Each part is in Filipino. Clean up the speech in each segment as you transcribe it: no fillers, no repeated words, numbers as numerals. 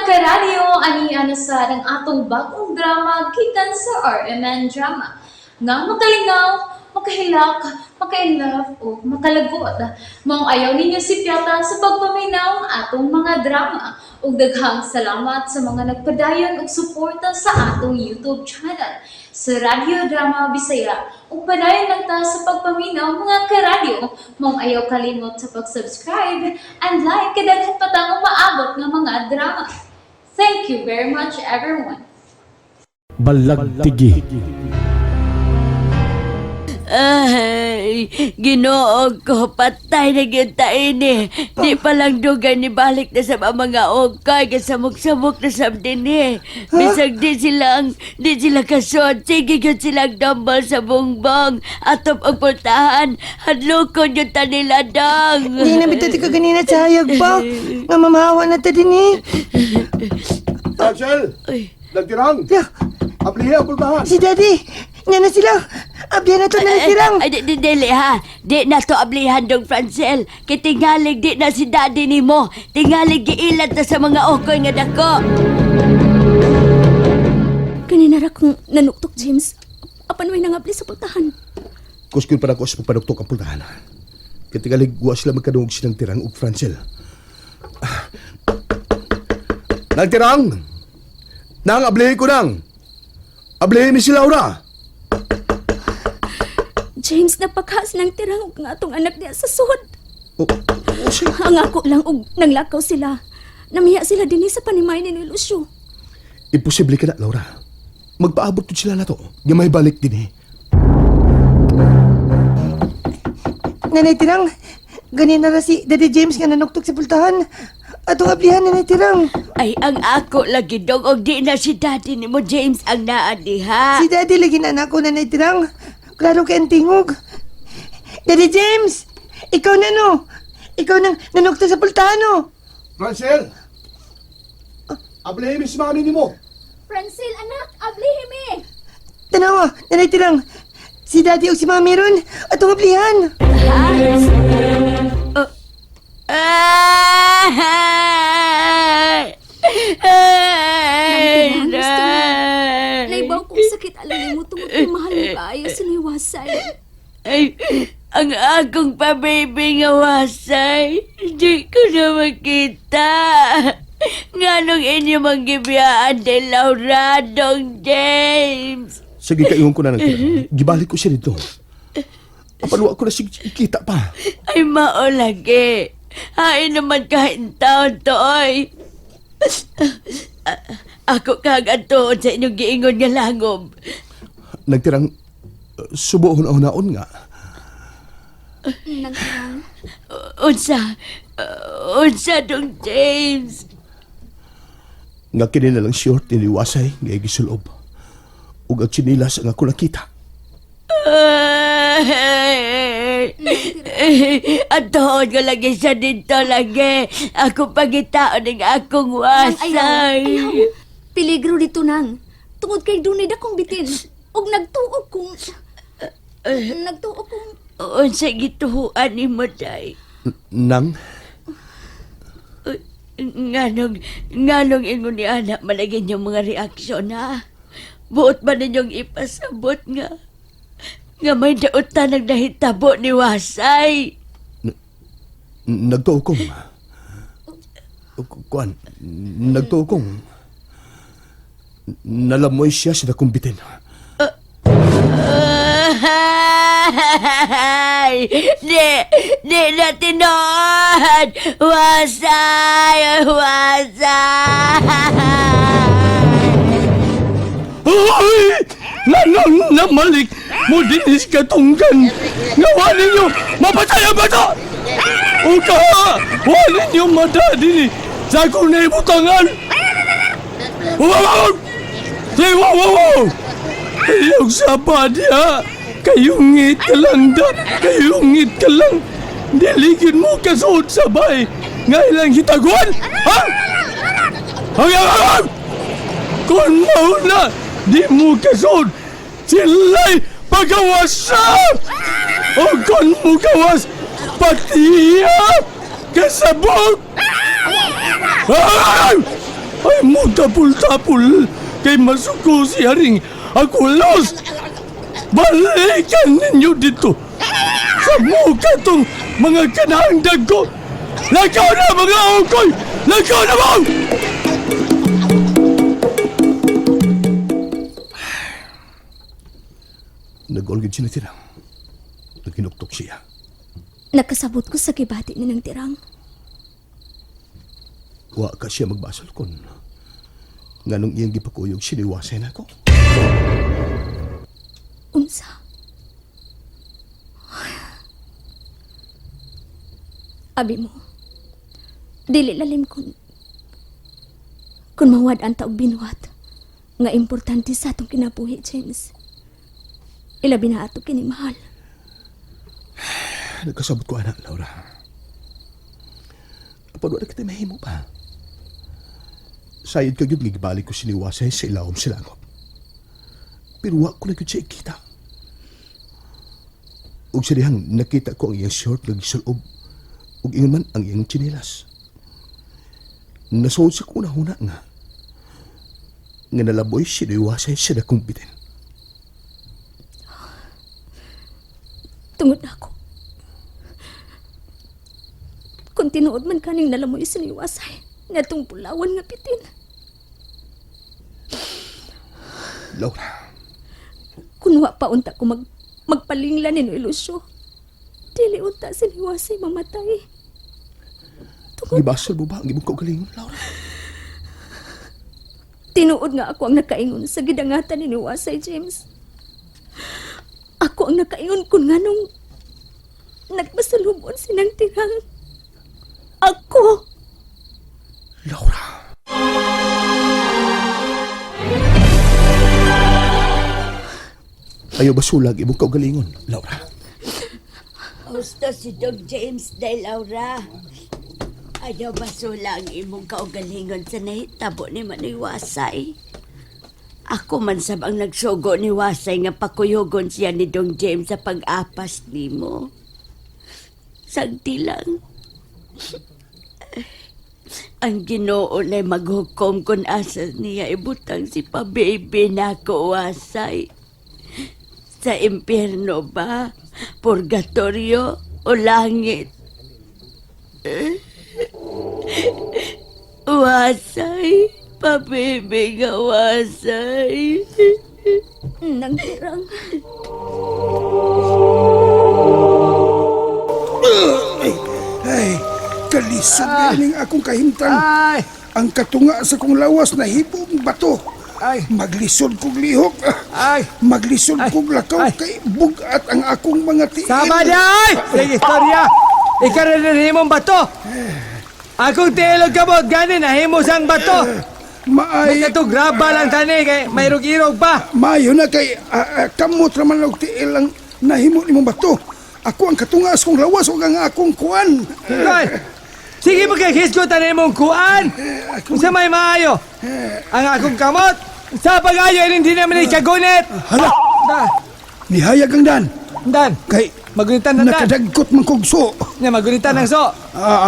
karadyo, aniya na sa ng atong bagong drama gikan sa RMN Drama. Nga makalingaw, makahilak, maka-inlove, o makalagot. Maong ayaw ninyo si Piata sa pagpaminaw ang atong mga drama. Ug daghang salamat sa mga nagpadayon ug suporta sa atong YouTube channel sa Radyo Drama Bisaya. Ug padayon lang ta sa pagpaminaw mga karadyo. Maong ayaw kalimot sa pag-subscribe and like kadaghan pa tang maabot nga mga drama. Thank you very much everyone. Balagtigi. Ay, Ginoo ko, patay na kita ini. Di pa lang dugan ni balik na sa mga ukay, kasamok-samok na sa dini. Bisag di sila kasod, sige yun silang dumbbell sa bungbong. Atop ang pultahan, hadlokon yung taniladang. Hindi na bitati ka ganina sa hayag pa. Nga mamahawa na ta din eh. Rachel! Ay. Nagtirang! Yeah. Ablihe ang pultahan! Si Daddy, nga na sila. Abdihan na to na natirang. Ay, dili ha. Di na to ablihan dong Francel. Kay tingalig di na si daddy ni mo. Tingalig giilat na sa mga okoy nga dako. Kanina ra kong nanuktok, James. Apan may nangapli sa pultahan. Kuskil pa na ko sa pagpaduktok ang pultahan. Katigalig guwa sila magkadungog silang tirang ug Francel. Nagtirang! Nang ablihe ko nang! Ablihe mi si Laura! James, napakas ng tirang ug nga atong anak niya sa sud. O siya. Ang ako lang ug nanglakaw sila. Namiya sila dinhi sa panimay ni Lucio. Imposible ka na, Laura. Magpaabot to sila na to. Nga may balik din eh. Nanay Tirang, ganina ra si Daddy James nga nanuktok sa pultahan. Atong ablihan, Nanay Tirang. Ay, ang ako lagi dong. Og di na si daddy ni mo, James, ang naadi ha. Si Daddy lagi na anak ko, Nanay Tirang. Klaro ka ang tingog. Daddy James, ikaw na no. Ikaw nang nanuktok sa pultahan no. Francel! Ablihe mi si mami ni mo! Francil, anak, ablihimi. Tanawa, Nanay Tirang. Si Daddy o si Mami ron. Atong ablihan. Naibaw kong sakit alam mo tungod kay mahal mo kaayo sa niwasay. Ay, ang akong pa-baby nga wasay. Di ko na makita. Nganong inyo manggibiyaan de Laura, Dong James. Sige, kaingon ko na nagtirang. Gibalik ko siya dito. Apaluwa ko na siya kita pa. Ay, mao lagi. Hain naman kahit taon to, oy. Ako kagad tuon sa inyong giingon nga langob. Nagtirang subuhon-ahonaon nga. Nagtirang. Unsa, Dong James. Nga kini na lang short iniwasay nga gisulob. Ug ang chinilas ang ako nakita. Atoon ko lagi siya dito lagi. Ako pagitaon ng akong Ayaw. wasay. Peligro dito nang. Tungod kay dunay dakong bitin. Ug nagtuog kong... Unsa gituhuan ni mo, day? Nang? Nganong ingon ni anak malagyan yung mga reaksyon, ha? Buot ba ninyong ipasabot nga? Nga may dautan ang nahitabo ni Wasay. Nagtuokong. Kuan, nagtuokong. Nalamoy siya sa nakumbitin. Di na tinood! Wasay! Ay! Nanang namalik mo dinis katunggan. Ngawa ninyo, mapataya ba ito? O ka, wala ninyo mata dini sa akong naibutangan. Wow! Say wow, wow, wow! Kayong sapa diya. Kayungit ka lang, Dad. Kayungit ka lang. Diligin mo kasuot sabay. Ngailang hitaguan, ha? Hanggang! Kung mauna, di mo kasod, sila'y pagawasan! O kung mo gawas, patiya kasabot! Ay! ay mo tapul-tapul kay masuko si Haring ako los. Balikan ninyo dito. Sa mukha tong mga kanangdag ko. Lakaw na mga ungkoy! Lakaw na mo! Nag-olgid sila tirang. Naghinuktok siya. Nakasabot ko sa gibati ni ng tirang. Wa ka siya magbasol kon. Nganong iyang gipakuyog siniwasay na ko. Unsa? Abi mo, dili lalim kun mawad ang taog binuhat nga importante sa atong kinabuhi, James. Ilabi na ato kini mahal. Nagkasabot ko anak, Laura. Apod wala kita mahimo pa. Sayad ka yun, gigibalik ko siniwasay sa ilawom silangop. Pero wa ko na yun siya ikita. Ug sa dihang nakita ko ang iyang short nga gisulob. Ug ingon man ang iyang chinilas. Nasuod sa kuna-huna nga. Nga nalaboy siniwasay sa dakong bitin. Tungod na ako. Kung tinuod man kaning nalamoy siniwasay, nga tong pulawan nga pitin. Laura, Kung wa pa unta ko magpalingla ni Ilusyo, dili unta siniwasay mamatay. gibasol mo ba ang imong kaugalingon, Laura? Tinuod nga ako ang nakaingon sa gidangatan ni Wasay, James. Ako ang nakaingon kun nganong nagpasalubon sinang tirang. Ako! Laura. Ayaw ba sulag imong kaugalingon, Laura? Gusto si Dong James day Laura. Ayaw ba sula ang imong kaugalingon sa nahitabo ni Maniwasay? Ako man sab ang nagsugo ni Wasay nga pakuyogon siya ni Dong James sa pag-apas nimo. Sagdi lang. Ang Ginoo na maghukom kung asa niya ibutang si pa-baby na ako, Wasay. Sa impyerno ba? Purgatorio o langit? Wasay, pa-baby nga Wasay. Nang tirang. Ay, kalisod galing akong kahimtang. Ang katunga sa kong lawas na hibong bato. Maglisod kong lihok. Maglisod kong lakaw kay bugat ang akong mga tiil. Sama day! Sige, istorya! Ikaw rin mong bato! Akong tiilog kabot, gani nahimo sang bato! Maay, Ito graba lang tani, kay may irog pa! mayo na kay kamot raman og tiil ang nahimo nimong bato. Ako ang katunga sa kong lawas ug ang akong kuan. Kuan! Sige magkakis ko tanin mong kuan! Kung sa may maayo! Ang akong kamot! Sa pag-ayo, hindi naman ikagunit! Hala, Da! nihayag ang dan. Dan! Kay Magunitan ng dan! nakadagkot man kog so. Nga, magunitan ng so!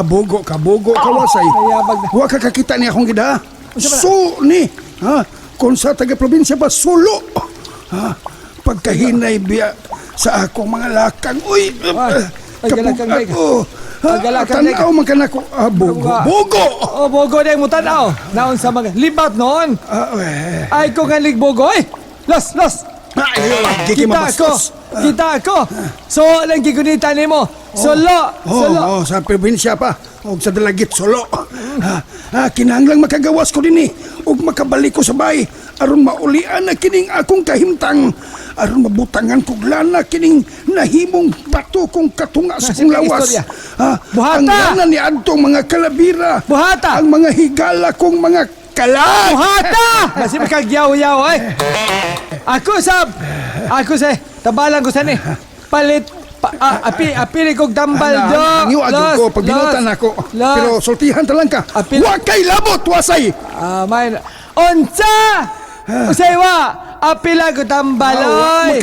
Bogo ka wasay. Kaya pag... Wa ka kakita niya akong gida. So ni, ha? Kung sa taga-probinsya ba, sulo. Ha? Pagkahinay biya sa akong mga lakang. Uy, paggalakang bay ka. ako. Paggalakang bay ka. Tanaw man ka na ko. Bogo, bogo. Oh, bogo na yung mutanaw! Naon sa mga... Libat noon! Ay ko nga ligbogo! Ay! Los! Kita ako! So, lang gigunita ni mo! Solo! Sa probinsya pa. O sa dalagit, solo. Kinahanglang makagawas ko din ug makabalik ko sa bay. Aron maulian na kining akong kahimtang. Aron mabutangan kog lana kining nahimong bato kong katunga sa kong lawas. Buhata! Ang lana ni adtong mga kalabira. Buhata! Ang mga higala kong mga kalag. Buhata! Kasi makagyaw-yaw ay! Ako sa tabalan ko sa ni. Palit apili kog tambal do. Nangiwag ko pag binutan ako. Pero sultihan talang ka. Wa kay labot, wasay. May onsa! Usaywa! Apila ko tambal oy!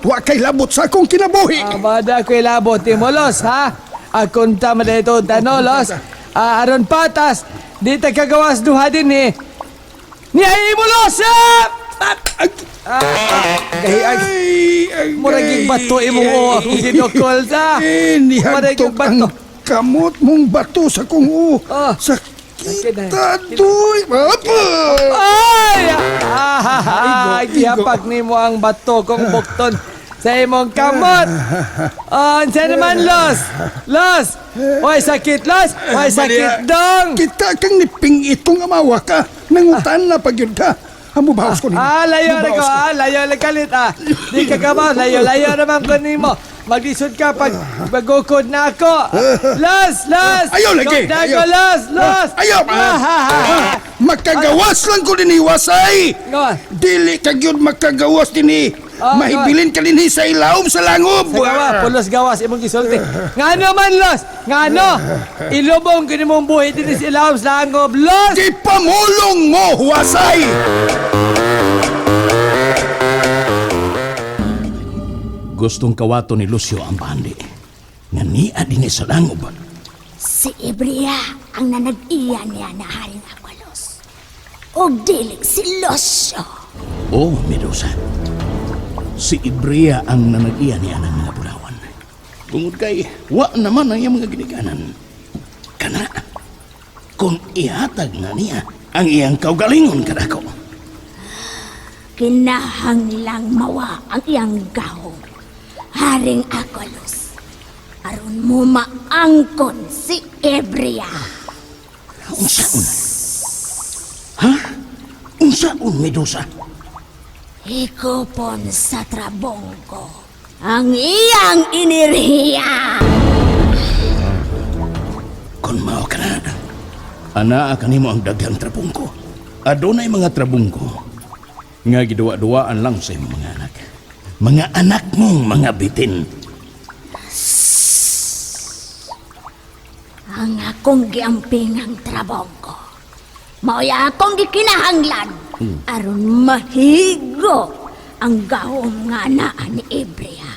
Wa kay labot sa akong kinabuhi. Bada ko ilabot ti molos ha. Akong tama na ito tanolos. Aron patas Di ta kagawas duha din eh. Niya mo losap! Gahiag. Muraging bato imong o akong ginokol ta. Nihantok ang kamot mong bato sa kung o. Ah. Sakita doy. Apa? Ay! Gihapag ni mo ang bato kong bukton sa imong kamot. Ansa naman, Los? Los! Oy, sakit, Los! Oy, sakit dong! Kita kang niping itong amawa ka. Nangutan na pag yun ka. Amo bawas ko nimo. Layo na Amo ko, bawas ko. layo na kalit, Di ka kabaw, layo naman ko nimo. Maglisod ka pag magukod na ako. Los! Ayaw lagi, Kod na ayaw. ko, Los! Ayaw! Makagawas lang ko din iwasay. Dili ka yun makagawas din mahibilin ka din sa ilawom sa langob. Sa gawa, pulos gawas, imong gisulti. Ngano man, Los? Ngano? Ilubong ko mong buhay din sa ilawom sa langob, Los! Di pamulong mo, huwasay! Gustong kawato ni Lucio ang bandi. Nga niya din sa langob. Si Ibria ang nanag-iya niya na Haring Aqualos. O dilig si Lucio. Oh, Medusa. Si Ibria ang nanag-iya niya ng mga bulawan. Tungod kay, wa naman ang iyang mga ginikanan. Kana, kung ihatag na niya ang iyang kaugalingon kadako. Kinahanglang mawa ang iyang gahong. Haring Aqualos. Aron mo maangkon si Ibria. Unsaon? Ha? Unsaon, Medusa? Hikupon sa trabong ko ang iyang inirhiya. Kung mao ka na, anaa kanimo ang daghang trabong ko. Adunay mga trabong ko. Nga giduwa-duwaan lang sa imong mga anak. Mga anak mong mga bitin. Ang akong giampingang trabong ko. Mao'y akong gikinahanglan. Aron mahigo ang gahom nga naa ni Ibria.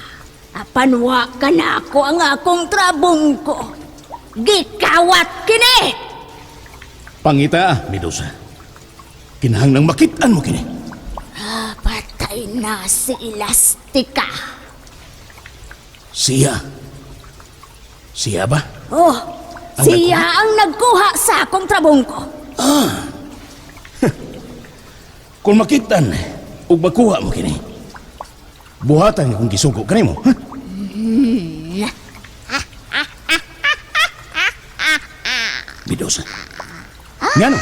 Apanwa ka na ako ang akong trabong ko. Gikawat kini! Pangita, Medusa. Kinahanglang makitaan mo kini. Patay na si Elastica. Siya. Siya ba? Oh, siya ang nagkuha sa akong trabong ko. Kung makitaan, ug makuha mo kini. Buhatan akong gisugo kanimo, ha? Medusa. Ngano?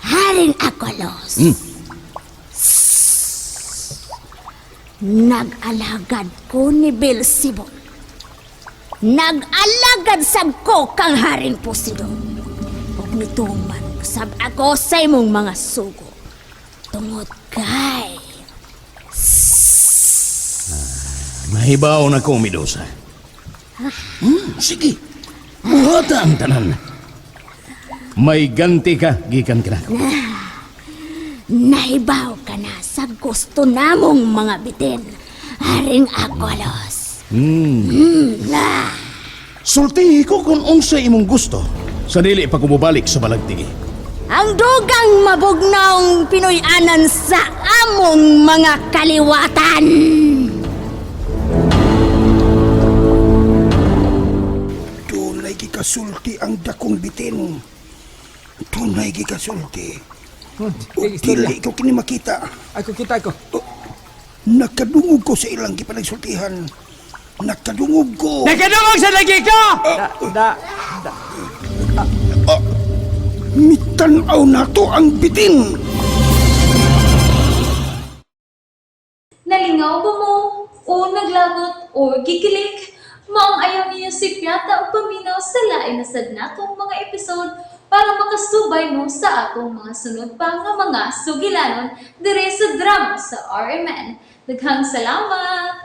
Haring Aqualos. Nag-alagad ko ni Belzebul. Nag-alagad sab ko kang Haring Poseidon. Ug nituman sab ako sa imong mga sugo. Tungod kay Mahibaw na ko, Medusa. Sige. Buhata ang tanan. May ganti ka, gikan ka na. nahibaw ka na sa gusto namong mga bitin. Haring Aqualos. Sultihi ko kung unsa imong gusto. Sa dili pa kumubalik sa balagtigi. Ang dugang mabugnaong Pinoy-anan sa among mga kaliwatan. Tunay gikasulti ang dakong bitin. Tunay gikasulti. O dili ko kini makita. Ako kita ko. Nakadungog ko sa ilang gipanagsultihan. Nakadungog ko. Nakadungog sa lagi ko! Mitanaw na to ang bitin. Nalingaw ba mo? O naglagot? O gikilig? Maong ayaw niya si Piata o paminaw sa lain na sad natong mga episode para makasubay mo sa atong mga sunod pa nga mga sugilanon dire sa drama sa RMN. Daghang salamat!